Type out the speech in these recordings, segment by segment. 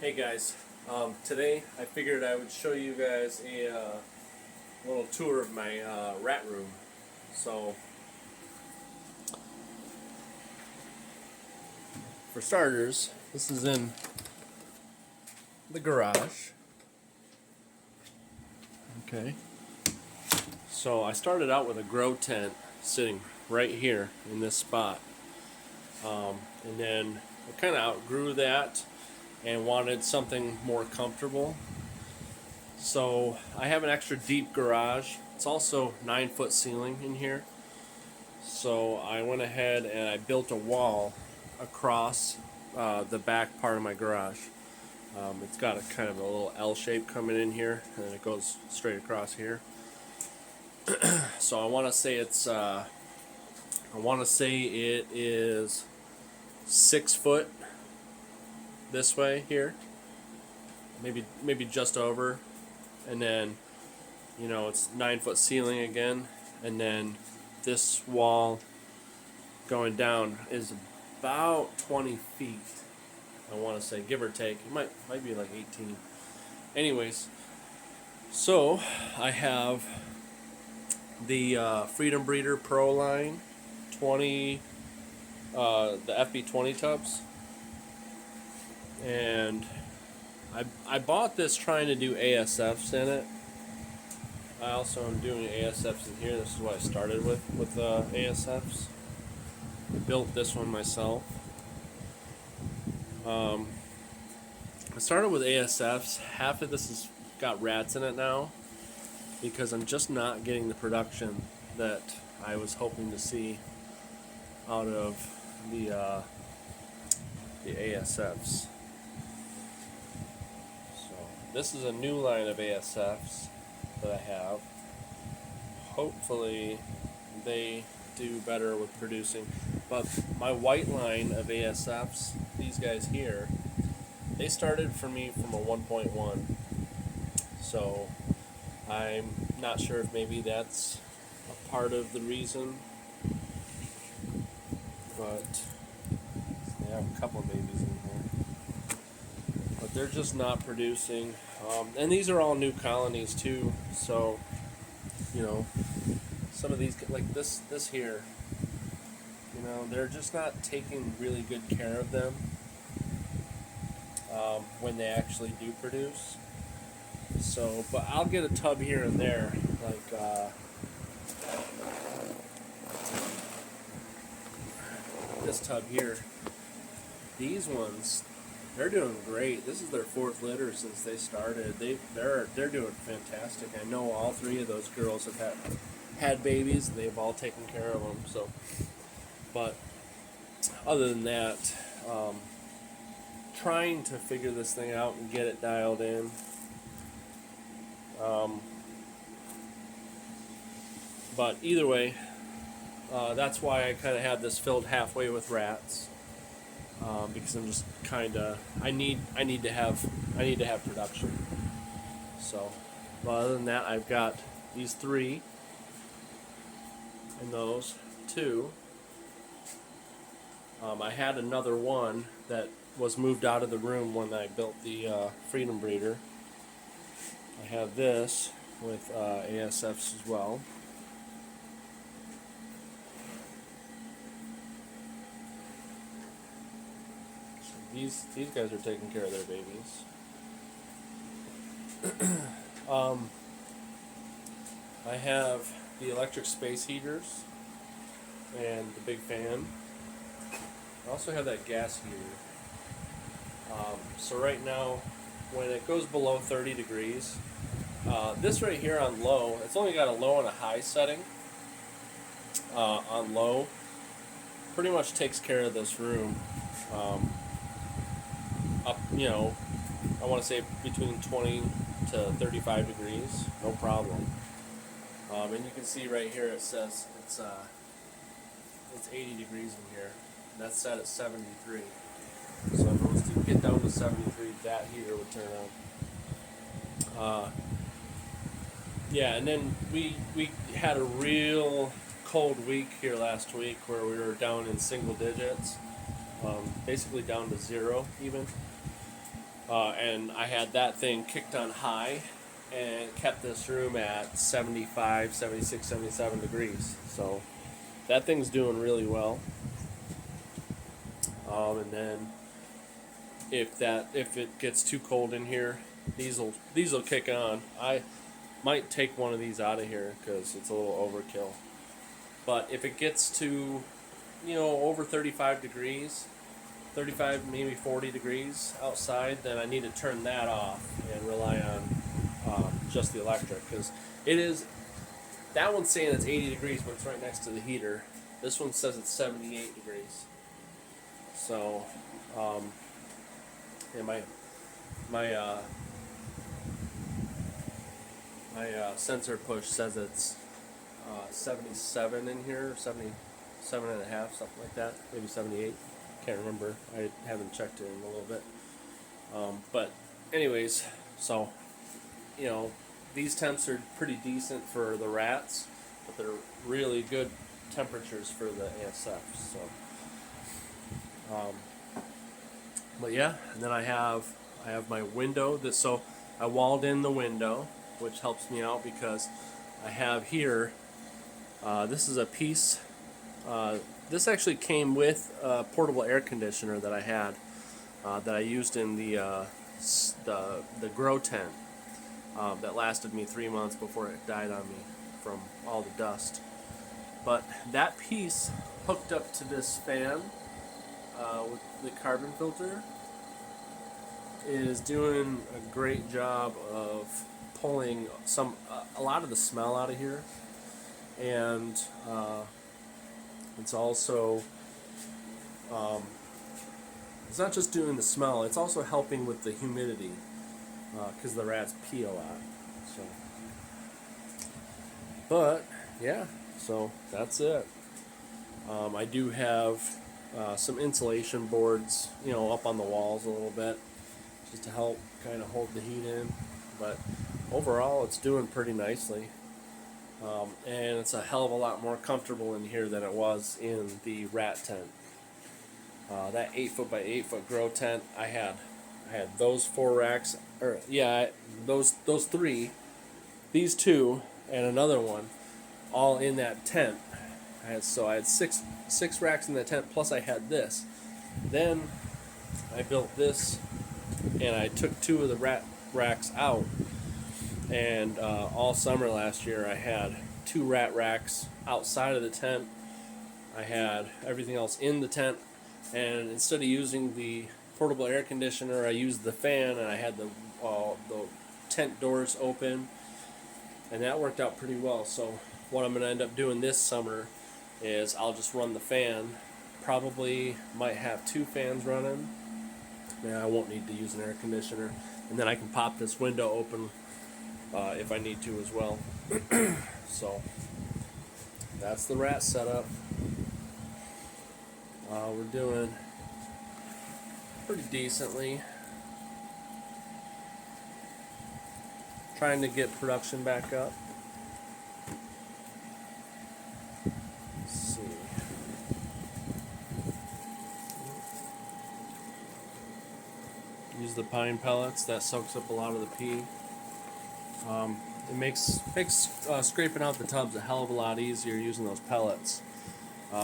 Hey guys, today I figured I would show you guys a little tour of my rat room. So, for starters, this is in the garage. Okay. So I started out with a grow tent sitting right here in this spot. And then I kind of outgrew that and wanted something more comfortable. So I have an extra deep garage. It's also 9-foot ceiling in here. So I went ahead and I built a wall across the back part of my garage. It's got a kind of a little L shape coming in here, and it goes straight across here. So I want to say it is 6 foot this way here, maybe just over, and then it's 9-foot ceiling again, and then this wall going down is about 20 feet. I want to say, give or take. It might be like 18. Anyways, so I have the Freedom Breeder Pro line 20, the FB20 tubs, and I bought this trying to do ASFs in it. I also am doing ASFs in here. This is what I started with ASFs. I built this one myself. I started with ASFs. Half of this has got rats in it now because I'm just not getting the production that I was hoping to see out of the ASFs. So this is a new line of ASFs that I have. Hopefully they do better with producing. But my white line of ASFs, these guys here, they started for me from a 1.1. So I'm not sure if maybe that's a part of the reason. But they have a couple of babies in here. But they're just not producing. And these are all new colonies too. So, some of these, like this here, they're just not taking really good care of them when they actually do produce. So, but I'll get a tub here and there, like this tub here. These ones, they're doing great. This is their 4th litter since they started. They're doing fantastic. I know all 3 of those girls have had babies. They've all taken care of them. So, but other than that, trying to figure this thing out and get it dialed in. But either way, that's why I kind of had this filled halfway with rats. Because I'm just I need to have production. So, but other than that, I've got these 3 and those 2. I had another one that was moved out of the room when I built the Freedom Breeder. I have this with ASFs as well. These guys are taking care of their babies. I have the electric space heaters and the big fan. I also have that gas heater. So right now, when it goes below 30 degrees, this right here on low, it's only got a low and a high setting. On low, pretty much takes care of this room. Up, I want to say between 20 to 35 degrees, no problem. And you can see right here it says it's 80 degrees in here. And that's set at 73. So if it was to get down to 73, that heater would turn on. Yeah, and then we had a real cold week here last week where we were down in single digits, basically down to 0 even. and I had that thing kicked on high and kept this room at 75, 76, 77 degrees. So that thing's doing really well. And then if it gets too cold in here, these will kick on. I might take one of these out of here because it's a little overkill. But if it gets to, over 35 degrees, 35 maybe 40 degrees outside, then I need to turn that off and rely on just the electric, because that one's saying it's 80 degrees, but it's right next to the heater. This one says it's 78 degrees. So, and my sensor push says it's 77 in here, or 77 and a half, something like that, maybe 78. Can't remember. I haven't checked it in a little bit. But anyways, so these temps are pretty decent for the rats, but they're really good temperatures for the ASFs. So, but yeah, and then I have my window. So I walled in the window, which helps me out because I have here. This is a piece. This actually came with a portable air conditioner that I had that I used in the grow tent that lasted me 3 months before it died on me from all the dust. But that piece hooked up to this fan with the carbon filter is doing a great job of pulling a lot of the smell out of here, and it's also it's not just doing the smell, it's also helping with the humidity because the rats pee a lot. So, but yeah, so that's it. I do have some insulation boards, up on the walls a little bit, just to help kind of hold the heat in. But overall, it's doing pretty nicely. And it's a hell of a lot more comfortable in here than it was in the rat tent. That 8 foot by 8 foot grow tent, I had those 4 racks, or yeah, those 3, these 2, and another one, all in that tent. I had 6 racks in that tent, plus I had this. Then I built this, and I took 2 of the rat racks out. And all summer last year, I had 2 rat racks outside of the tent. I had everything else in the tent, and instead of using the portable air conditioner, I used the fan, and I had the tent doors open, and that worked out pretty well. So what I'm going to end up doing this summer is I'll just run the fan. Probably might have 2 fans running. Yeah, I won't need to use an air conditioner, and then I can pop this window open if I need to as well. So that's the rat setup. We're doing pretty decently. Trying to get production back up. Let's see. Use the pine pellets. That soaks up a lot of the pee. It makes scraping out the tubs a hell of a lot easier using those pellets.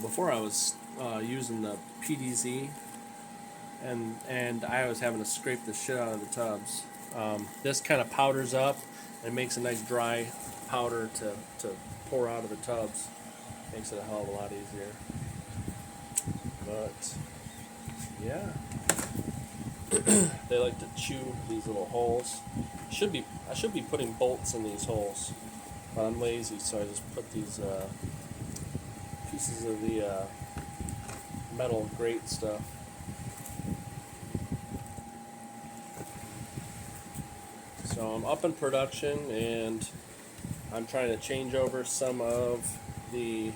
Before I was using the PDZ, and I was having to scrape the shit out of the tubs. This kind of powders up and makes a nice dry powder to pour out of the tubs. Makes it a hell of a lot easier. But yeah. They like to chew these little holes. I should be putting bolts in these holes, but I'm lazy, so I just put these pieces of the metal grate stuff. So I'm up in production, and I'm trying to change over some of the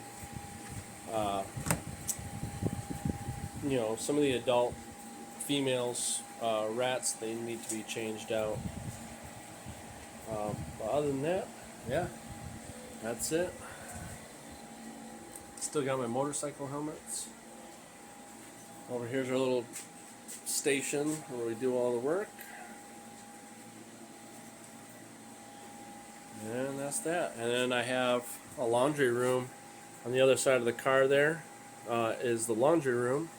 some of the adult females rats. They need to be changed out. But other than that, yeah, that's it. Still got my motorcycle helmets. Over here's our little station where we do all the work. And that's that. And then I have a laundry room on the other side of the car. There is the laundry room,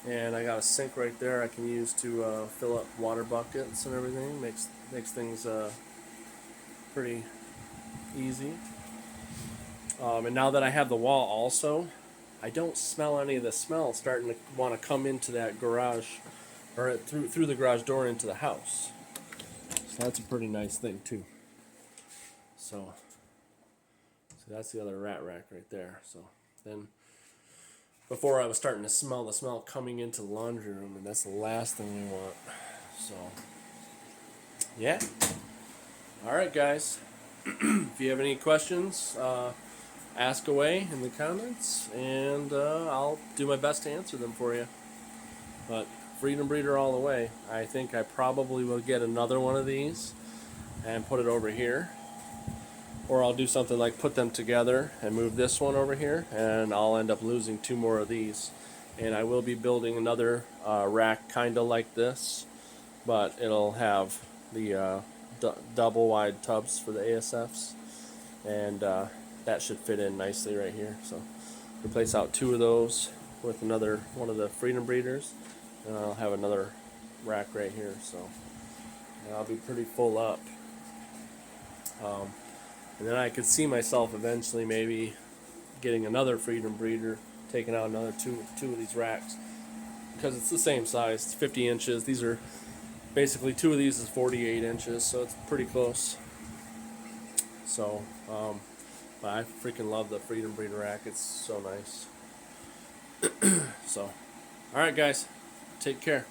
and I got a sink right there I can use to fill up water buckets and everything. Makes things pretty easy. And now that I have the wall also, I don't smell any of the smell starting to want to come into that garage, or through the garage door into the house. So that's a pretty nice thing too. So that's the other rat rack right there. So then, before I was starting to smell the smell coming into the laundry room, and that's the last thing we want. So yeah. All right, guys. If you have any questions, ask away in the comments, and I'll do my best to answer them for you. But Freedom Breeder all the way. I think I probably will get another one of these and put it over here. Or I'll do something like put them together and move this one over here, and I'll end up losing 2 more of these. And I will be building another rack kind of like this, but it'll have the double wide tubs for the ASFs, and that should fit in nicely right here. So replace out 2 of those with another one of the Freedom Breeders, and I'll have another rack right here. So and I'll be pretty full up. And then I could see myself eventually maybe getting another Freedom Breeder, taking out another two of these racks, because it's the same size. It's 50 inches. These are basically 2 of these is 48 inches, so it's pretty close. So, but I freaking love the Freedom Breeder rack. It's so nice. So, all right, guys, take care.